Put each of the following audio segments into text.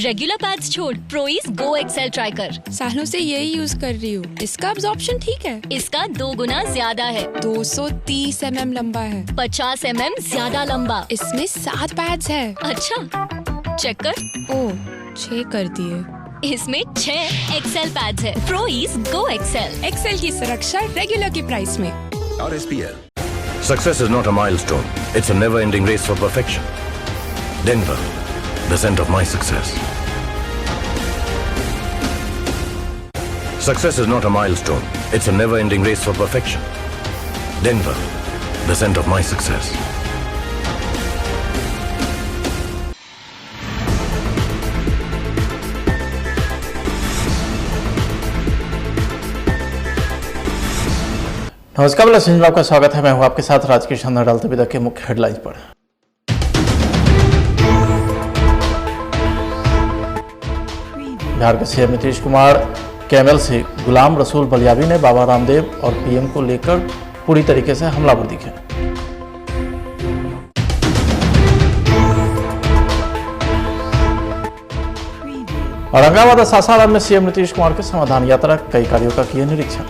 Regular pads छोड़ प्रोइस गो Excel try कर। सालों से यही यूज कर रही हूँ। इसका अब्जॉर्प्शन ठीक है। इसका 2 गुना ज्यादा है। 230 mm लंबा है। 50 mm ज्यादा लंबा। इसमें 7 पैड्स है। अच्छा, चेक कर। ओह, 6 कर दिए। इसमें 6 एक्सेल पैड्स है। प्रोइस गो एक्सेल। एक्सेल की सुरक्षा रेगुलर की प्राइस में। RSPL. Success is not a milestone. It's a never-ending race for perfection. Denver, the scent of my success. Success is not a milestone. It's a never-ending race for perfection. Denver, the scent of my success. नमस्कार, मैं आपका स्वागत है। मैं हूं आपके साथ राजकीय शानदार डालते विदा के मुख्य हेडलाइंस पर। बिहार के सीएम नीतीश कुमार के एमएलसी गुलाम रसूल बलियाबी ने बाबा रामदेव और पीएम को लेकर पूरी तरीके से हमलावर दिखे। औरंगाबाद और सासाराम में सीएम नीतीश कुमार की समाधान यात्रा, कई कार्यों का किए निरीक्षण।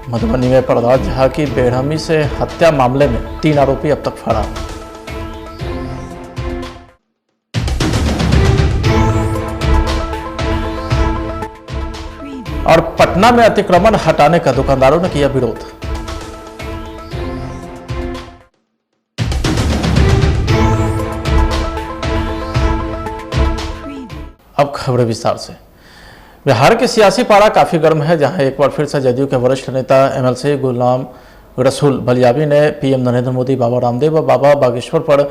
मधुबनी में प्रहलाद झा की बेरहमी से हत्या मामले में 3 आरोपी अब तक फरार। और पटना में अतिक्रमण हटाने का दुकानदारों ने किया विरोध। अब खबरें विस्तार से। बिहार के सियासी पारा काफ़ी गर्म है, जहां एक बार फिर से जदयू के वरिष्ठ नेता एमएलसी गुलाम रसूल बलियाबी ने पीएम नरेंद्र मोदी, बाबा रामदेव और बाबा बागेश्वर पर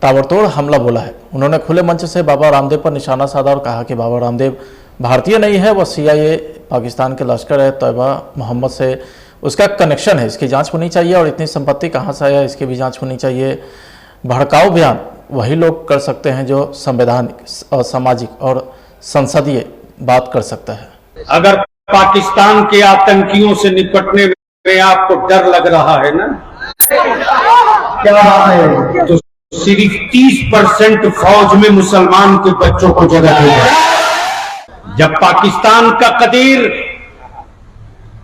ताबड़तोड़ हमला बोला है। उन्होंने खुले मंच से बाबा रामदेव पर निशाना साधा और कहा कि बाबा रामदेव भारतीय नहीं है, वह CIA पाकिस्तान के लश्कर है तैयबा मोहम्मद से उसका कनेक्शन है, इसकी जाँच होनी चाहिए। और इतनी संपत्ति कहाँ से आया, इसकी भी जाँच होनी चाहिए। भड़काऊ बयान वही लोग कर सकते हैं जो संवैधानिक और सामाजिक और संसदीय बात कर सकता है। अगर पाकिस्तान के आतंकियों से निपटने में आपको डर लग रहा है ना, क्या है, तो सिर्फ 30% फौज में मुसलमान के बच्चों को जगह देगा। जब पाकिस्तान का कदीर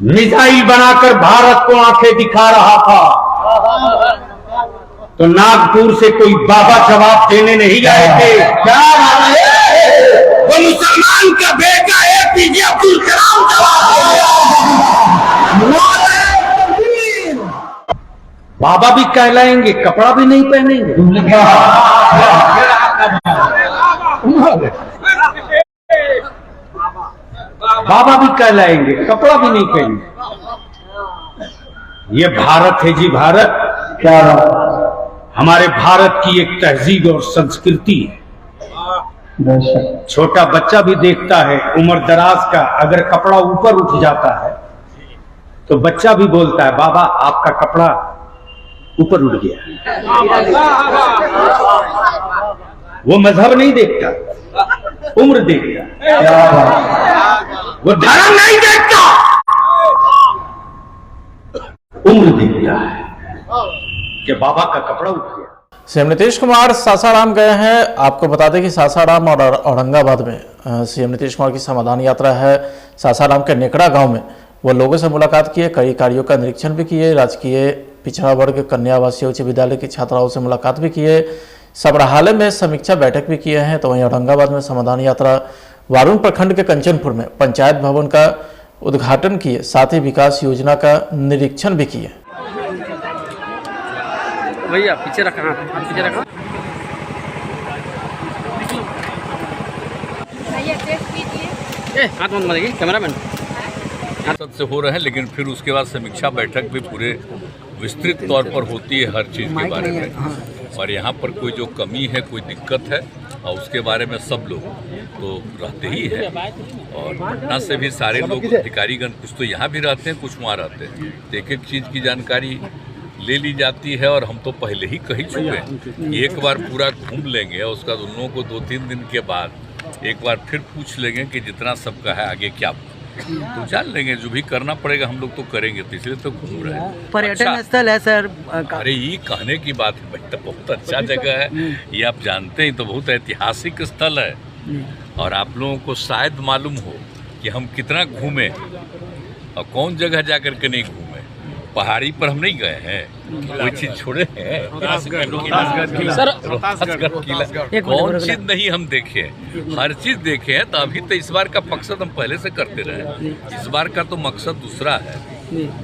मिसाइल बनाकर भारत को आंखें दिखा रहा था, तो नागपुर से कोई बाबा जवाब देने नहीं आए थे। क्या वो मुसलमान का बेटा APJ अब्दुल कलाम बाबा भी कहलाएंगे, कपड़ा भी नहीं पहनेंगे। बाबा भी कहलाएंगे, कपड़ा भी नहीं पहनेंगे। ये भारत है जी, भारत। क्या हमारे भारत की एक तहजीब और संस्कृति है। छोटा बच्चा भी देखता है उम्र दराज का, अगर कपड़ा ऊपर उठ जाता है तो बच्चा भी बोलता है, बाबा आपका कपड़ा ऊपर उठ गया। वो मजहब नहीं देखता, उम्र देखता, वो धर्म नहीं देखता, उम्र देखता है कि बाबा का कपड़ा उठ गया। सीएम नीतीश कुमार सासाराम गए हैं। आपको बता दें कि सासाराम और औरंगाबाद में सीएम नीतीश कुमार की समाधान यात्रा है। सासाराम के नेकड़ा गांव में वो लोगों से मुलाकात किए, कई कार्यों का निरीक्षण भी किए, राजकीय पिछड़ा वर्ग कन्या आवासीय उच्च विद्यालय की छात्राओं से मुलाकात भी किए, सबराहाले में समीक्षा बैठक भी किए हैं। तो वहीं औरंगाबाद में समाधान यात्रा वारुण प्रखंड के कंचनपुर में पंचायत भवन का उद्घाटन किए, साथ ही विकास योजना का निरीक्षण भी किए। भैया पीछे रखा, हाँ पीछे रखा। हाथ बंद मारेगी कैमरामैन। तब से हो रहे हैं, लेकिन फिर उसके बाद समीक्षा बैठक भी पूरे विस्तृत तौर पर होती है हर चीज़ के बारे में। और यहाँ पर कोई जो कमी है, कोई दिक्कत है, और उसके बारे में सब लोग तो रहते ही है। और पटना से भी सारे लोग अधिकारीगण कुछ तो यहाँ भी रहते हैं, कुछ वहाँ रहते हैं। तो एक एक चीज़ की जानकारी ले ली जाती है। और हम तो पहले ही कही चुके हैं, एक बार पूरा घूम लेंगे और उसका उन लोगों को 2-3 दिन के बाद एक बार फिर पूछ लेंगे कि जितना सबका है आगे क्या तो जान लेंगे, जो भी करना पड़ेगा हम लोग तो करेंगे, तो इसलिए तो घूम रहे हैं। पर्यटन स्थल है सर। अरे ये कहने की बात है भाई, तो बहुत अच्छा जगह है ये, आप जानते हैं, तो बहुत ऐतिहासिक स्थल है। और आप लोगों को शायद मालूम हो कि हम कितना घूमे और कौन जगह जाकर के नहीं घूमे। पहाड़ी पर हम नहीं गए हैं, कोई चीज छोड़े हैं? कौन चीज नहीं हम देखे, हर चीज देखे हैं। तो अभी तो इस बार का मकसद हम पहले से करते रहे, इस बार का तो मकसद दूसरा है,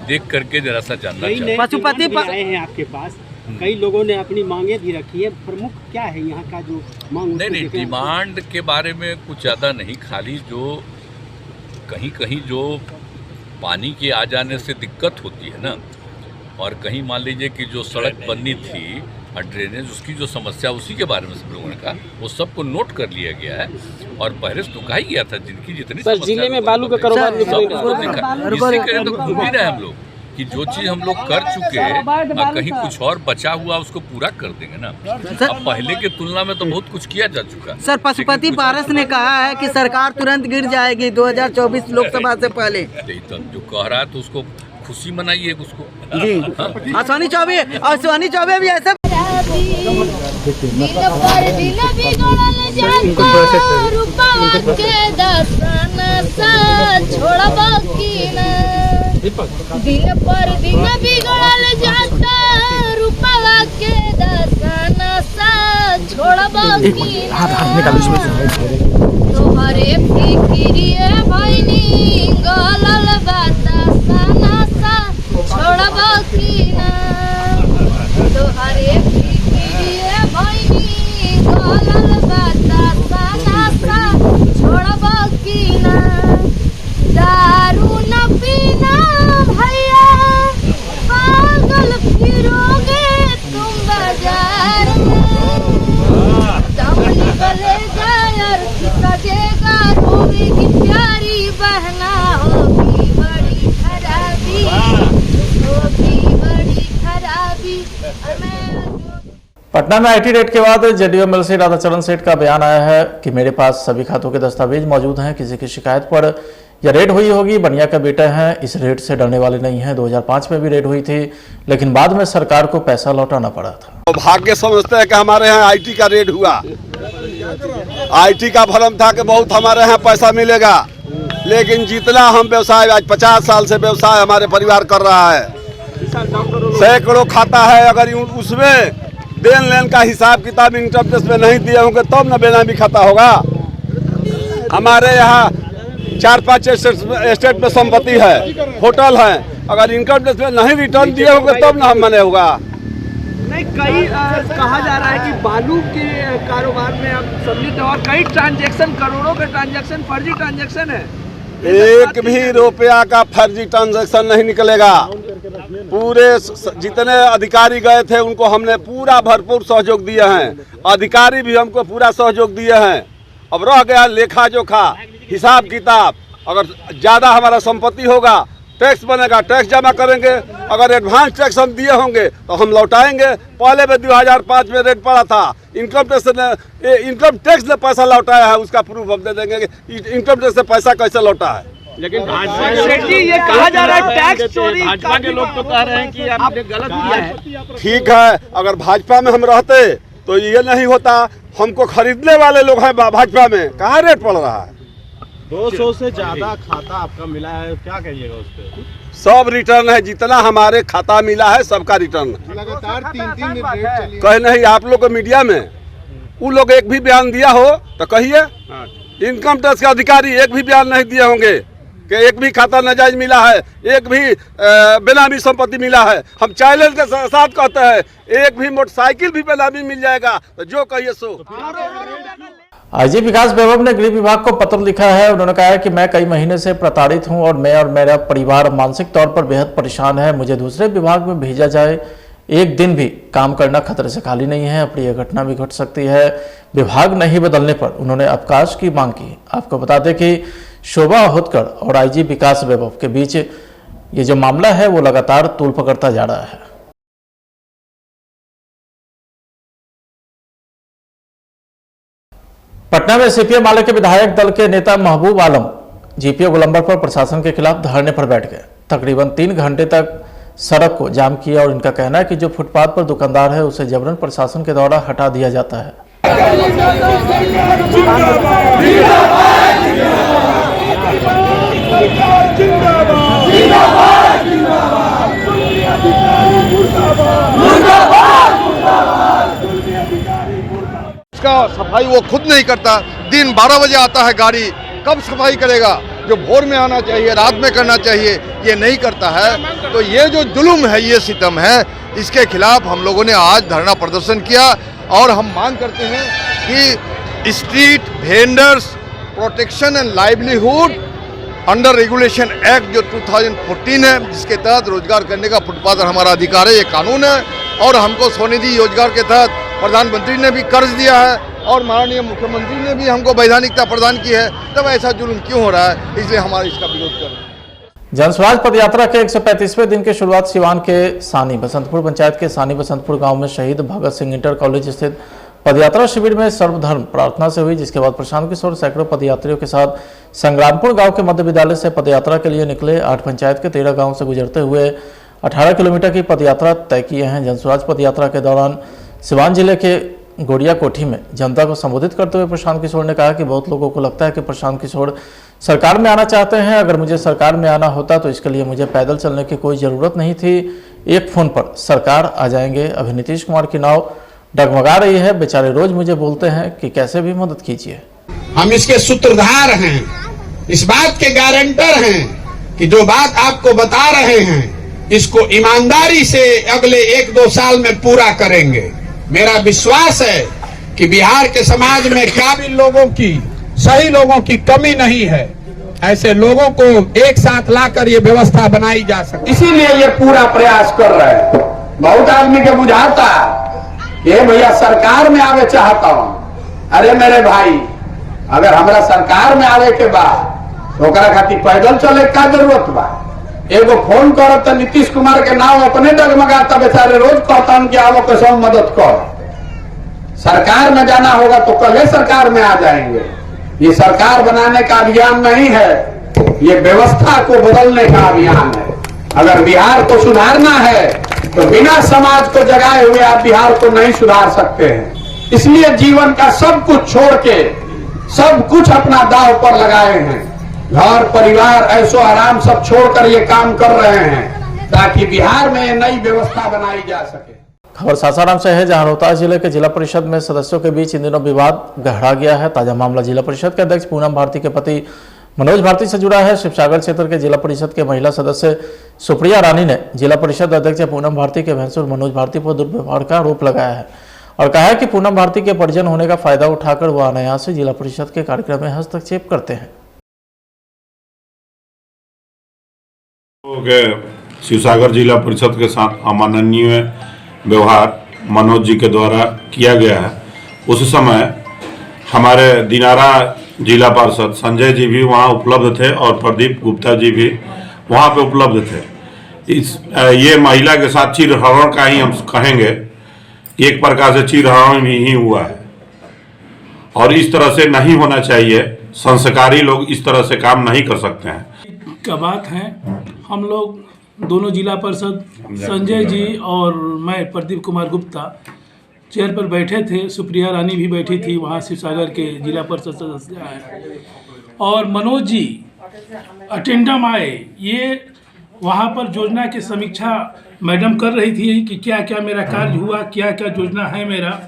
देख करके जरा सा जानना चाहिए। पशुपति आए हैं आपके पास, कई लोगों ने अपनी मांगे भी रखी है, प्रमुख क्या है यहाँ का जो मांग? नहीं, डिमांड के बारे में कुछ ज़्यादा नहीं, खाली जो कहीं कहीं जो पानी के आ जाने से दिक्कत होती है ना, और कहीं मान लीजिए कि जो सड़क बननी थी और ड्रेनेज, उसकी जो समस्या, उसी के बारे में सब लोगों ने कहा, वो सबको नोट कर लिया गया है। और पहले से तो कहा ही गया था जिनकी जितनी सर जिले में बालू का कारोबार इसी करे तो घूम ही रहे हम लोग कि जो चीज हम लोग कर चुके हैं, कहीं कुछ और बचा हुआ उसको पूरा कर देंगे ना। अब पहले के तुलना में तो बहुत कुछ किया जा चुका। सर पशुपति पारस ने कहा है कि सरकार तुरंत गिर जाएगी 2024 लोकसभा से पहले। तो जो कह रहा है तो उसको खुशी मनाइए उसको जी। अश्विनी चौबे भी ऐसे दिन पर दिन बिगड़ल जाता, रूपवा के दर्शन सा छोड़ब की तोहरे फिक्रिए भइनी गलल बतासा सा छोड़ब की ना, तोहरे फिक्रिए भइनी गलल बतासा सा छोड़ब की ना, दारू न पीना भैया पागल फिरोगे तुम बाजार में, दम निकलेगा यार सजेगा, रोवेगी प्यारी बहना, होगी बड़ी खराबी, होगी बड़ी खराबी। पटना में आईटी रेड के बाद जेडीयू एमएलसी राधाचरण सेठ का बयान आया है कि मेरे पास सभी खातों के दस्तावेज मौजूद हैं, किसी की शिकायत पर यह रेड हुई होगी, बनिया का बेटा है, इस रेड से डरने वाले नहीं हैं। 2005 में भी रेड हुई थी, लेकिन बाद में सरकार को पैसा लौटाना पड़ा था। भाग्य समझते हैं कि हमारे यहाँ आईटी का रेड हुआ, आईटी का भरम था कि बहुत हमारे यहाँ पैसा मिलेगा, लेकिन जितना हम व्यवसाय, आज 50 साल से व्यवसाय हमारे परिवार कर रहा है, सैकड़ों खाता है, अगर उसमें देन लेन का हिसाब किताब इनकम टैक्स में नहीं दिए होंगे तब न बेनामी खाता होगा। हमारे यहाँ 4-5 एस्टेट में संपत्ति है, होटल है, अगर इनकम टैक्स में नहीं रिटर्न दिए होंगे तब ना हम मने होगा। नहीं, कई कहा जा रहा है कि बालू के कारोबार में आप सम्मिलित है और कई ट्रांजैक्शन, करोड़ों के ट्रांजैक्शन फर्जी ट्रांजैक्शन है। एक भी रुपया का फर्जी ट्रांजैक्शन नहीं निकलेगा। पूरे जितने अधिकारी गए थे उनको हमने पूरा भरपूर सहयोग दिए हैं, अधिकारी भी हमको पूरा सहयोग दिए हैं। अब रह गया लेखा जोखा, हिसाब किताब, अगर ज़्यादा हमारा संपत्ति होगा टैक्स बनेगा, टैक्स जमा करेंगे, अगर एडवांस टैक्स हम दिए होंगे तो हम लौटाएंगे। पहले में 2005 में रेट पड़ा था, इनकम टैक्स ने पैसा लौटाया है, उसका प्रूफ हम दे देंगे कि इनकम टैक्स से पैसा कैसे लौटा है। लेकिन भाजपा ये कहा जा रहा है टैक्स चोरी, भाजपा के लोग तो कह रहे हैं कि आपने गलत किया है। ठीक है, अगर भाजपा में हम रहते तो ये नहीं होता। हमको खरीदने वाले लोग हैं भाजपा में, कहाँ रेट पड़ रहा है। 200 से ज्यादा खाता आपका मिला है, क्या कहिएगा उस पर? सब रिटर्न है, जितना हमारे खाता मिला है सबका रिटर्न है। लगातार 3-3 दिन रेट चली। कहे नहीं आप लोग को मीडिया में वो लोग एक भी बयान दिया हो तो कहिए। इनकम टैक्स के अधिकारी एक भी बयान नहीं दिए होंगे कि एक भी खाता नाजायज मिला है, एक भी बेनामी संपत्ति मिला है। हम चैलेंज के साथ कहते हैं एक भी मोटरसाइकिल भी बेनामी मिल जाएगा तो जो कहिए सो। आईजी विकास वैभव ने गृह विभाग को पत्र लिखा है। उन्होंने कहा है कि मैं कई महीने से प्रताड़ित हूं और मैं और मेरा परिवार मानसिक तौर पर बेहद परेशान है। मुझे दूसरे विभाग में भेजा जाए, एक दिन भी काम करना खतरे से खाली नहीं है। अप्रिय घटना भी घट सकती है। विभाग नहीं बदलने पर उन्होंने अवकाश की मांग की। आपको बता दें कि शोभा होतकर और आईजी विकास वैभव के बीच ये जो मामला है वो लगातार तूल पकड़ता जा रहा है। पटना में सीपीएम माले के विधायक दल के नेता महबूब आलम जीपीओ गोलंबर पर प्रशासन के खिलाफ धरने पर बैठ गए। तकरीबन 3 घंटे तक सड़क को जाम किया और इनका कहना है कि जो फुटपाथ पर दुकानदार है उसे जबरन प्रशासन के द्वारा हटा दिया जाता है। इसका सफाई वो खुद नहीं करता। दिन 12 बजे आता है गाड़ी, कब सफाई करेगा? जो भोर में आना चाहिए, रात में करना चाहिए, ये नहीं करता है। तो ये जो जुल्म है, ये सितम है, इसके खिलाफ हम लोगों ने आज धरना प्रदर्शन किया और हम मांग करते हैं कि street vendors protection and livelihood under regulation act जो 2014 है, जिसके तहत रोजगार करने का फुटपाथ हमारा अधिकार है, ये कानून है। और हमको स्वनिधि योजना के तहत प्रधानमंत्री ने भी कर्ज दिया है और माननीय मुख्यमंत्री ने भी हमको वैधानिकता प्रदान की है। तब ऐसा जुल्म क्यों हो रहा है? इसलिए हमारा इसका विरोध कर रहे हैं। जनस्वराज पदयात्रा के 135वें दिन की शुरुआत सिवान के सानी बसंतपुर पंचायत के सानी बसंतपुर गांव में शहीद भगत सिंह इंटर कॉलेज स्थित पदयात्रा शिविर में सर्वधर्म प्रार्थना से हुई, जिसके बाद प्रशांत किशोर सैकड़ों पदयात्रियों के साथ संग्रामपुर गांव के मध्य विद्यालय से पदयात्रा के लिए निकले। 8 पंचायत के 13 गांव से गुजरते हुए 18 किलोमीटर की पदयात्रा तय किए हैं। जनस्वराज पदयात्रा के दौरान सिवान जिले के गोड़िया कोठी में जनता को संबोधित करते हुए प्रशांत किशोर ने कहा कि बहुत लोगों को लगता है कि प्रशांत किशोर सरकार में आना चाहते हैं। अगर मुझे सरकार में आना होता तो इसके लिए मुझे पैदल चलने की कोई ज़रूरत नहीं थी, एक फ़ोन पर सरकार आ जाएंगे। अभी नीतीश कुमार की नाव डगमगा रही है, बेचारे रोज मुझे बोलते हैं कि कैसे भी मदद कीजिए। हम इसके सूत्रधार हैं, इस बात के गारंटर हैं कि जो बात आपको बता रहे हैं इसको ईमानदारी से अगले 1-2 साल में पूरा करेंगे। मेरा विश्वास है कि बिहार के समाज में काबिल लोगों की, सही लोगों की कमी नहीं है। ऐसे लोगों को एक साथ लाकर ये व्यवस्था बनाई जा सके, इसीलिए ये पूरा प्रयास कर रहे हैं। बहुत आदमी के बुझाता ये भैया सरकार में आवे चाहता हूँ। अरे मेरे भाई, अगर हमरा सरकार में आवे के बाद तो खातिर पैदल चले का जरूरत बा? एगो फोन करब तो नीतीश कुमार के नाम अपने डगमगाता, बेचारे रोज कहता कि आओ कैसे मदद कर। सरकार में जाना होगा तो कल सरकार में आ जाएंगे। ये सरकार बनाने का अभियान नहीं है, ये व्यवस्था को बदलने का अभियान है। अगर बिहार को सुधारना है तो बिना समाज को जगाए हुए आप बिहार को नहीं सुधार सकते हैं। इसलिए जीवन का सब कुछ छोड़ के सब कुछ अपना दांव पर लगाए हैं। घर परिवार ऐसो आराम सब छोड़कर ये काम कर रहे हैं ताकि बिहार में नई व्यवस्था बनाई जा सके। खबर सासाराम से है, जहां रोहतास जिले के जिला परिषद में सदस्यों के बीच इन दिनों विवाद गहरा गया है। ताजा मामला जिला परिषद के अध्यक्ष पूनम भारती के पति मनोज भारती से जुड़ा है। शिवसागर क्षेत्र के जिला परिषद के महिला सदस्य सुप्रिया रानी ने जिला परिषद अध्यक्ष पूनम भारती के भैंसुर मनोज भारती पर दुर्व्यवहार का आरोप लगाया है और कहा है कि पूनम भारती के परिजन होने का फायदा उठाकर वह अनायास जिला परिषद के कार्यक्रम में हस्तक्षेप करते हैं। शिवसागर जिला परिषद के साथ अमाननीय व्यवहार मनोज जी के द्वारा किया गया है। उस समय हमारे दिनारा जिला पार्षद संजय जी भी वहां उपलब्ध थे और प्रदीप गुप्ता जी भी वहां पे उपलब्ध थे। ये महिला के साथ चीरहरण का ही हम कहेंगे, एक प्रकार से चीरहरण भी ही हुआ है और इस तरह से नहीं होना चाहिए। संस्कारी लोग इस तरह से काम नहीं कर सकते हैं। क्या बात है, हम लोग दोनों जिला परिषद संजय जी और मैं प्रदीप कुमार गुप्ता चेयर पर बैठे थे। सुप्रिया रानी भी बैठी थी, वहाँ शिवसागर के जिला परिषद सदस्य आए और मनोज जी अटेंडम आए। ये वहाँ पर योजना की समीक्षा मैडम कर रही थी कि क्या क्या मेरा कार्य हुआ, क्या क्या योजना है मेरा।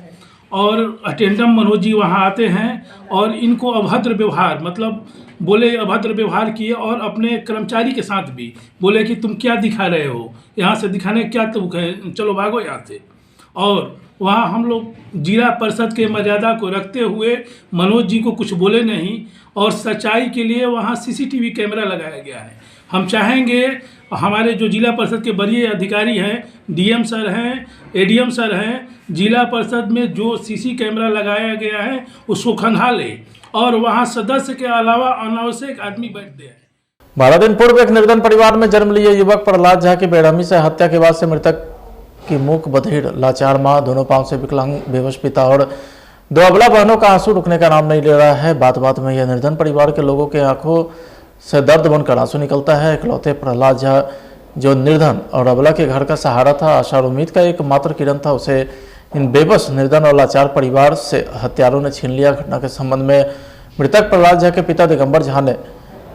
और अटेंडम मनोज जी वहाँ आते हैं और इनको अभद्र व्यवहार, मतलब बोले अभद्र व्यवहार किए और अपने कर्मचारी के साथ भी बोले कि तुम क्या दिखा रहे हो, यहाँ से दिखाने क्या तुम है, चलो भागो यहाँ से। और वहाँ हम लोग जिला परिषद के मर्यादा को रखते हुए मनोज जी को कुछ बोले नहीं और सच्चाई के लिए वहाँ सीसीटीवी कैमरा लगाया गया है। हम चाहेंगे हमारे जो जिला परिषद के वरीय अधिकारी हैं, डीएम सर हैं, एडीएम सर हैं, जिला परिषद में जो सीसी कैमरा लगाया गया है उसको खंगाले और वहाँ सदस्य के अलावा अनावश्यक आदमी बैठते हैं। 12 दिन पूर्व एक निर्धन परिवार में जन्म लिए युवक प्रहलाद झा की बेरहमी से हत्या के बाद से मृतक की मूक बधिर लाचार मां, दोनों पांव से विकलांग बेहोश पिता और 2 अबला बहनों का आंसू रुकने का नाम नहीं ले रहा है। बात बात में यह निर्धन परिवार के लोगों के आंखों से दर्द बनकर आंसू निकलता है। इकलौते प्रहलाद झा जो निर्धन और अबला के घर का सहारा था, आशा और उम्मीद का एकमात्र किरण था, उसे इन बेबस निर्धन और लाचार परिवार से हत्यारों ने छीन लिया। घटना के संबंध में मृतक प्रहलाद झा के पिता दिगंबर झा ने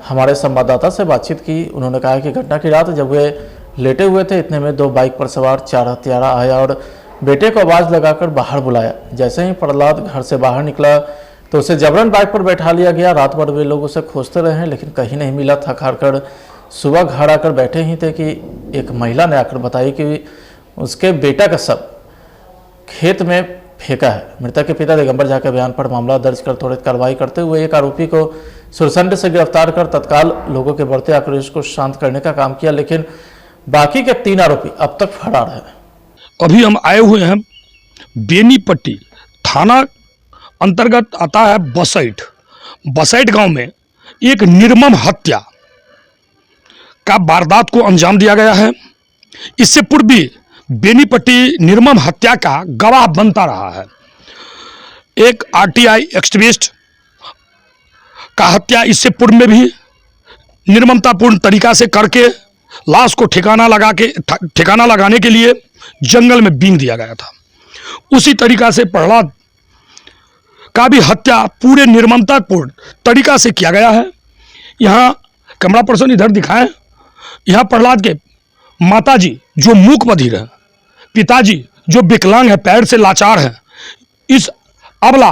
हमारे संवाददाता से बातचीत की। उन्होंने कहा कि घटना की रात जब वे लेटे हुए थे, इतने में 2 बाइक पर सवार 4 हत्यारा आया और बेटे को आवाज़ लगाकर बाहर बुलाया। जैसे ही प्रहलाद घर से बाहर निकला तो उसे जबरन बाइक पर बैठा लिया गया। रात भर वे लोग उसे खोजते रहे लेकिन कहीं नहीं मिला। थक हार कर सुबह घर आकर बैठे ही थे कि एक महिला ने आकर बताई कि उसके बेटा का शव खेत में फेंका है। मृतक के पिता दिगंबर झा के बयान पर मामला दर्ज कर त्वरित कार्रवाई करते हुए एक आरोपी को सुरसंड से गिरफ्तार कर तत्काल लोगों के बढ़ते आक्रोश को शांत करने का काम किया, लेकिन बाकी के 3 आरोपी अब तक फरार हैं। अभी हम आए हुए हैं बेनीपट्टी थाना अंतर्गत आता है बसैट गांव में एक निर्मम हत्या का वारदात को अंजाम दिया गया है। इससे पूर्व भी बेनीपट्टी निर्मम हत्या का गवाह बनता रहा है। एक आरटीआई एक्टिविस्ट का हत्या इससे पूर्व में भी निर्ममतापूर्ण तरीका से करके लाश को ठिकाना लगाने के लिए जंगल में बीन दिया गया था। उसी तरीका से प्रहलाद का भी हत्या पूरे निर्ममतापूर्ण तरीका से किया गया है। यहाँ कैमरा पर्सन इधर दिखाएं। यहाँ प्रहलाद के माताजी जो मूक बधिर है, पिताजी जो विकलांग है, पैर से लाचार है, इस अबला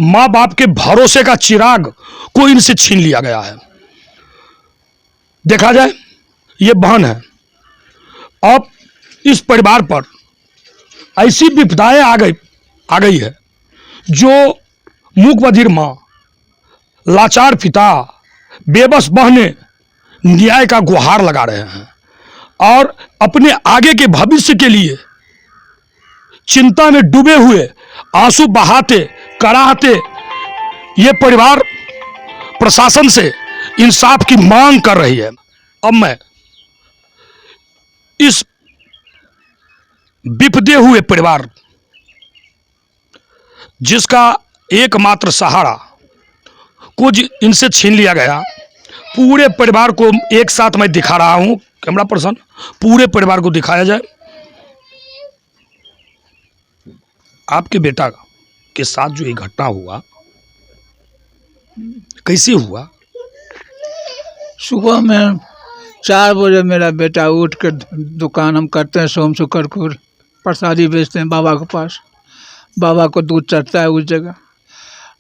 माँ बाप के भरोसे का चिराग को इनसे छीन लिया गया है। देखा जाए ये बहन है। अब इस परिवार पर ऐसी विपदाएं आ गई है जो मूक बधिर माँ, लाचार पिता, बेबस बहनें न्याय का गुहार लगा रहे हैं और अपने आगे के भविष्य के लिए चिंता में डूबे हुए आंसू बहाते कराहते ये परिवार प्रशासन से इंसाफ की मांग कर रही है। अब मैं इस विपदे हुए परिवार जिसका एकमात्र सहारा को इनसे छीन लिया गया, पूरे परिवार को एक साथ मैं दिखा रहा हूं। कैमरा पर्सन पूरे परिवार को दिखाया जाए। आपके बेटा के साथ जो ये घटना हुआ कैसे हुआ? सुबह में 4 बजे मेरा बेटा उठ कर दुकान हम करते हैं सोम शुक्रकुर, प्रसादी बेचते हैं बाबा के पास। बाबा को दूध चढ़ता है उस जगह।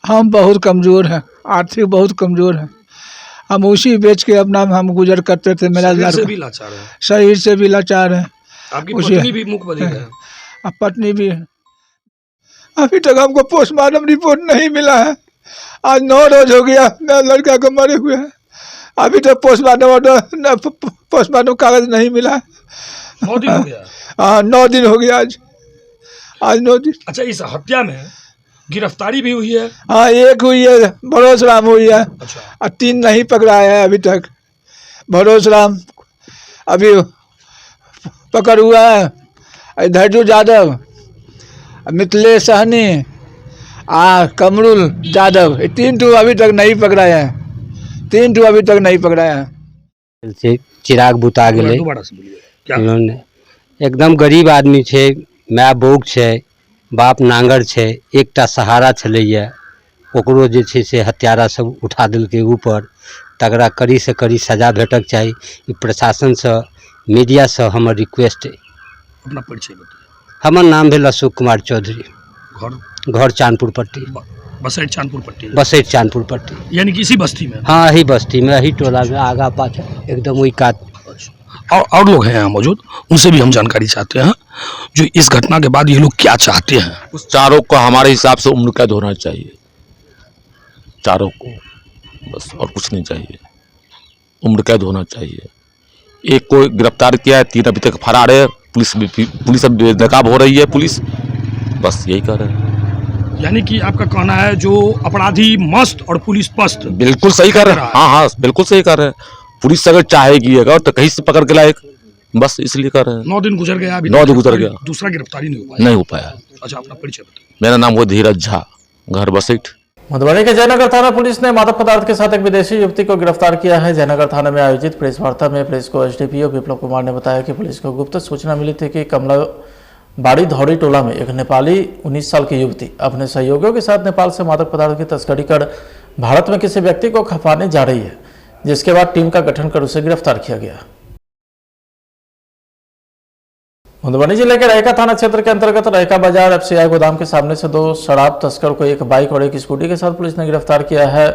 हम बहुत कमज़ोर हैं, आर्थिक बहुत कमज़ोर हैं। हम उसी बेच के अपना हम गुजर करते थे। मेरा शरीर से भी लाचार है। शरीर से भी लाचार है। आपकी पत्नी भी मूक बधिर है। अब पत्नी भी है। अभी तक हमको पोस्टमार्टम रिपोर्ट नहीं मिला है। आज 9 रोज हो गया मेरा लड़का को मरे हुए है। अभी तक पोस्टमार्टम कागज नहीं मिला है। 9 दिन हो गया। हाँ 9 दिन हो गया आज 9 दिन। अच्छा, इस हत्या में गिरफ्तारी भी हुई है? हाँ, एक हुई है, भरोस राम हुई है। अच्छा। और 3 नहीं पकड़ाया है अभी तक। भरोस राम अभी पकड़ हुआ है। धैर्जू यादव, मिथिलेश सहनी, कमरुल यादव, 3 ठो अभी तक नहीं पकड़ाया है। 3 ठो अभी तक नहीं पकड़ाया है। से चिराग बुता गेले। उन्होंने एकदम गरीब आदमी छे, माय बौक छे, बाप नांगर छे, एकटा सहारा छलैया, ओकरो जे छे से हत्यारा सब उठा देलकै ऊपर। तकरा कड़ी से कड़ी सजा भेटक चाही। ई प्रशासन से, मीडिया से हमर रिक्वेस्ट है। अपना परिचय बताइए। हमर नाम भेल अशोक कुमार चौधरी। घर चांदपुर पट्टी। बसैट चांदपुर पट्टी। बसैट चांदपुर पट्टी यानी कि इसी बस्ती में? हाँ, यही बस्ती में, यही टोला में, आगा पाछा एकदम वही काट। और लोग हैं यहाँ मौजूद, उनसे भी हम जानकारी चाहते हैं जो इस घटना के बाद ये लोग क्या चाहते हैं। उस चारों को हमारे हिसाब से उम्र कैद होना चाहिए, चारों को, बस और कुछ नहीं चाहिए। उम्र कैद होना चाहिए। एक को गिरफ्तार किया है, 3 अभी तक फरार है। पुलिस अब बेनकाब हो रही है। पुलिस बस यही कर रहे हैं। यानी कि आपका कहना है जो अपराधी मस्त और पुलिस पस्त। बिल्कुल सही कर रहे हैं। हाँ, बिल्कुल सही कर रहे हैं। पुलिस अगर चाहेगी अगर तो कहीं से पकड़ के लाए, बस इसलिए कर रहे हैं। 9 दिन गुजर गया। अभी 9 दिन गुजर गया, दूसरा गिरफ्तारी नहीं हो पाया। नहीं हो पाया। अच्छा, अपना परिचय बताइए। मेरा नाम वो धीरज झा, घर बसैट। मधुबनी के जयनगर थाना पुलिस ने मादक पदार्थ के साथ एक विदेशी युवती को गिरफ्तार किया है। जयनगर थाना में आयोजित प्रेस वार्ता में पुलिस को एसडीपीओ विप्लव कुमार ने बताया कि पुलिस को गुप्त सूचना मिली थी कि कमला बाड़ी धौड़ी टोला में एक नेपाली 19 साल की युवती अपने सहयोगियों के साथ नेपाल से मादक पदार्थ की तस्करी कर भारत में किसी व्यक्ति को खपाने जा रही है, जिसके बाद टीम का गठन कर उसे गिरफ्तार किया गया। मधुबनी जिले के रहिका थाना क्षेत्र के अंतर्गत रहिका बाजार एफसीआई गोदाम के सामने से 2 शराब तस्कर को एक बाइक और एक स्कूटी के साथ पुलिस ने गिरफ्तार किया है।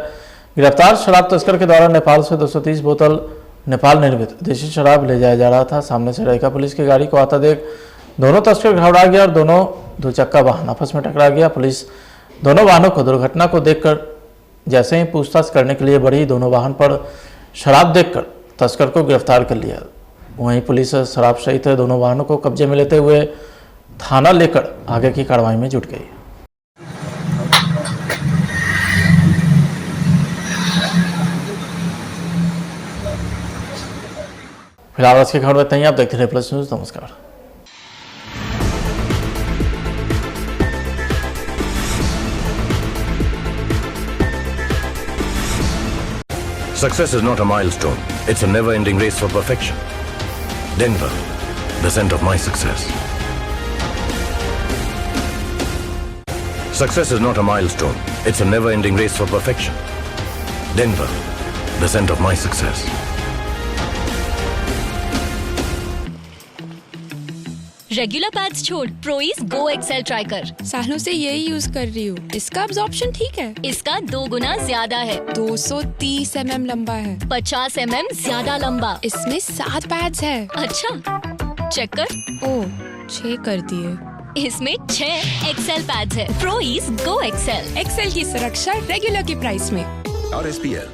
गिरफ्तार शराब तस्कर के द्वारा नेपाल से 230 बोतल नेपाल निर्मित देशी शराब ले जाया जा रहा था। सामने से रहिका पुलिस की गाड़ी को आता देख दोनों तस्कर घबरा गया और दोनों 2 चक्का वाहन आपस में टकरा गया। पुलिस दोनों वाहनों को दुर्घटना को देखकर जैसे ही पूछताछ करने के लिए बढ़ी, दोनों वाहन पर शराब देखकर तस्कर को गिरफ्तार कर लिया। वहीं पुलिस शराब सहित दोनों वाहनों को कब्जे में लेते हुए थाना लेकर आगे की कार्रवाई में जुट गई। फिलहाल आज की खबर इतना ही। आप देखते रहिए प्लस न्यूज। नमस्कार। Success is not a milestone. It's a never-ending race for perfection. Denver, the center of my success. Success is not a milestone. It's a never-ending race for perfection. Denver, the center of my success. Regular pads छोड़ प्रोइज गो Excel try कर। सालों से यही use कर रही हूँ। इसका absorption ठीक है। इसका 2 गुना ज्यादा है। 230 mm लंबा है। 50 mm ज्यादा लंबा। इसमें 7 पैड्स है। अच्छा, चेक कर। ओह, 6 कर दिए। इसमें 6 एक्सेल पैड्स है। प्रोइज गो एक्सेल। एक्सेल की सुरक्षा रेगुलर की प्राइस में। RSPL